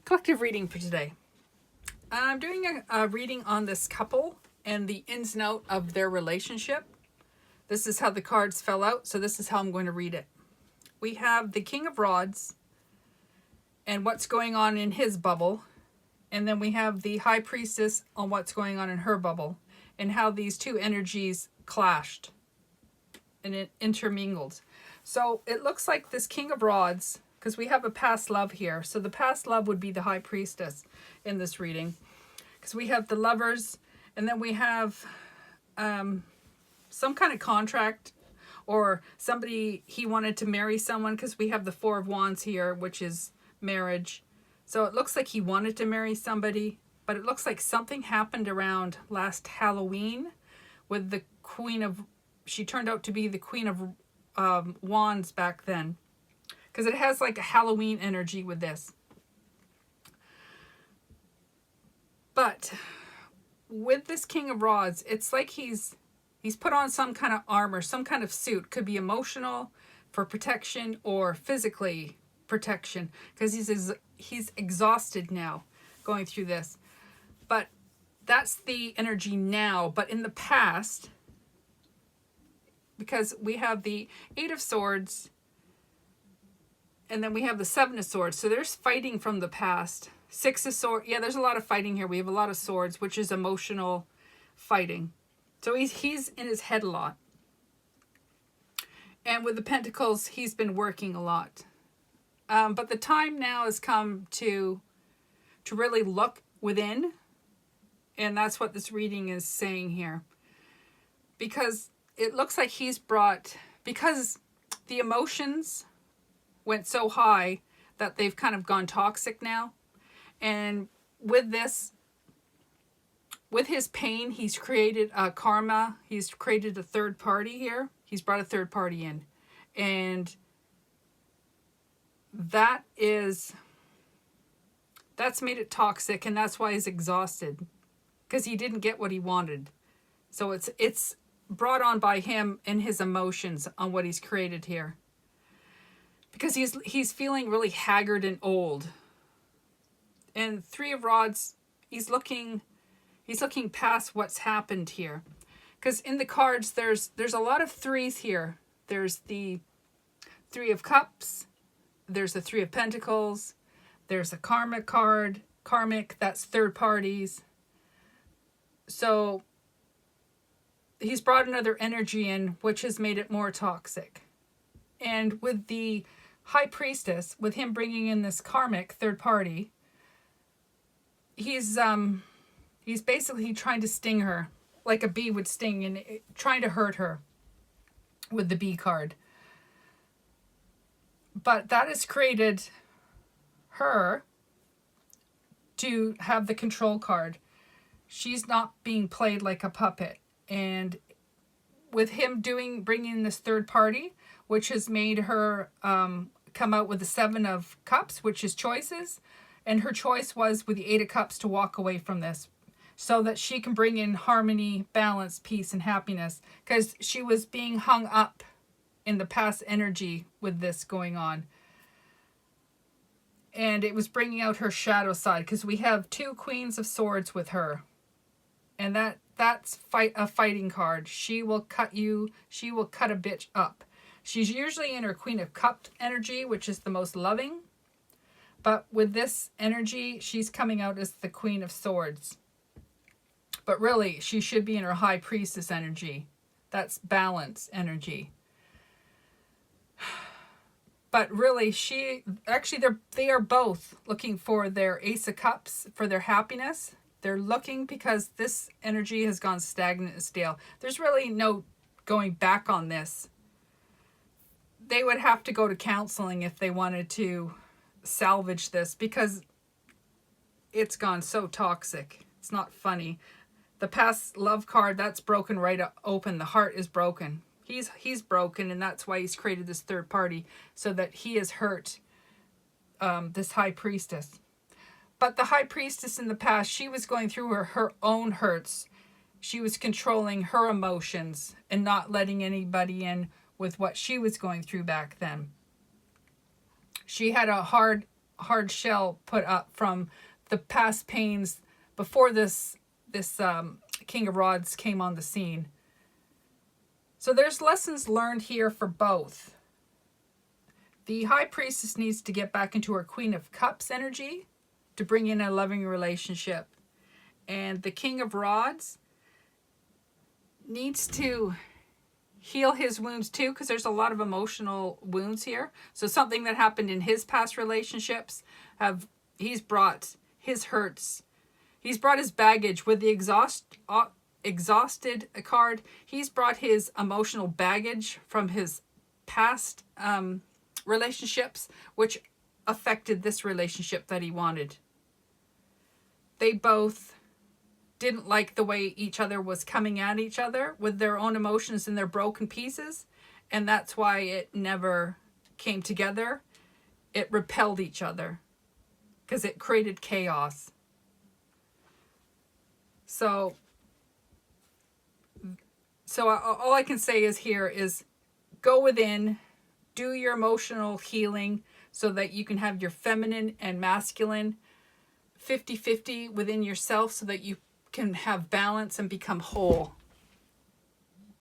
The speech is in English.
Collective reading for today. I'm doing a reading on this couple and the ins and out of their relationship. This is how the cards fell out, so this is how I'm going to read it. We have the King of Rods and what's going on in his bubble. And then we have the High Priestess on what's going on in her bubble and how these two energies clashed and it intermingled. So it looks like this King of Rods, because we have a past love here. So the past love would be the High Priestess in this reading. Because we have the Lovers, and then we have some kind of contract, or somebody, he wanted to marry someone, because we have the Four of Wands here, which is marriage. So it looks like he wanted to marry somebody, but it looks like something happened around last Halloween with the Queen of, she turned out to be the Queen of Wands back then. Because it has like a Halloween energy with this. But with this King of Rods, it's like he's put on some kind of armor, some kind of suit. Could be emotional for protection or physically protection. Because he's exhausted now going through this. But that's the energy now. But in the past, because we have the Eight of Swords, and then we have the Seven of Swords. So there's fighting from the past. Six of Swords. Yeah, there's a lot of fighting here. We have a lot of swords, which is emotional fighting. So he's in his head a lot. And with the Pentacles, he's been working a lot. But the time now has come to really look within. And that's what this reading is saying here. Because it looks like he's brought... Because the emotions went so high that they've kind of gone toxic now. And with this, with his pain, he's created a karma. He's created a third party here. He's brought a third party in. And that's made it toxic, and that's why he's exhausted. Because he didn't get what he wanted. So it's brought on by him and his emotions on what he's created here. Because he's feeling really haggard and old. And Three of Rods, he's looking past what's happened here. Because in the cards, there's a lot of threes here. There's the Three of Cups. There's the Three of Pentacles. There's a Karmic card. Karmic, that's third parties. So he's brought another energy in, which has made it more toxic. And with the High Priestess, with him bringing in this karmic third party, he's basically trying to sting her like a bee would sting, and trying to hurt her with the bee card. But that has created her to have the control card. She's not being played like a puppet. And with him bringing this third party, which has made her come out with the Seven of Cups, which is choices. And her choice was with the Eight of Cups to walk away from this so that she can bring in harmony, balance, peace, and happiness. Because she was being hung up in the past energy with this going on. And it was bringing out her shadow side, because we have two Queens of Swords with her. And that's a fighting card. She will cut you. She will cut a bitch up. She's usually in her Queen of Cups energy, which is the most loving. But with this energy, she's coming out as the Queen of Swords. But really, she should be in her High Priestess energy. That's balance energy. But really, they are both looking for their Ace of Cups, for their happiness. They're looking because this energy has gone stagnant and stale. There's really no going back on this. They would have to go to counseling if they wanted to salvage this, because it's gone so toxic. It's not funny. The past love card, that's broken right open. The heart is broken. He's broken, and that's why he's created this third party, so that he has hurt this High Priestess. But the High Priestess in the past, she was going through her own hurts. She was controlling her emotions and not letting anybody in with what she was going through back then. She had a hard hard shell put up from the past pains before this King of Rods came on the scene. So there's lessons learned here for both. The High Priestess needs to get back into her Queen of Cups energy to bring in a loving relationship. And the King of Rods needs to heal his wounds too, because there's a lot of emotional wounds here. So something that happened in his past relationships, he's brought his hurts, he's brought his baggage with the exhausted card. He's brought his emotional baggage from his past relationships, which affected this relationship that he wanted. They both didn't like the way each other was coming at each other with their own emotions and their broken pieces, and that's why it never came together. It repelled each other because it created chaos. So all I can say is here is go within, do your emotional healing so that you can have your feminine and masculine 50-50 within yourself so that you can have balance and become whole.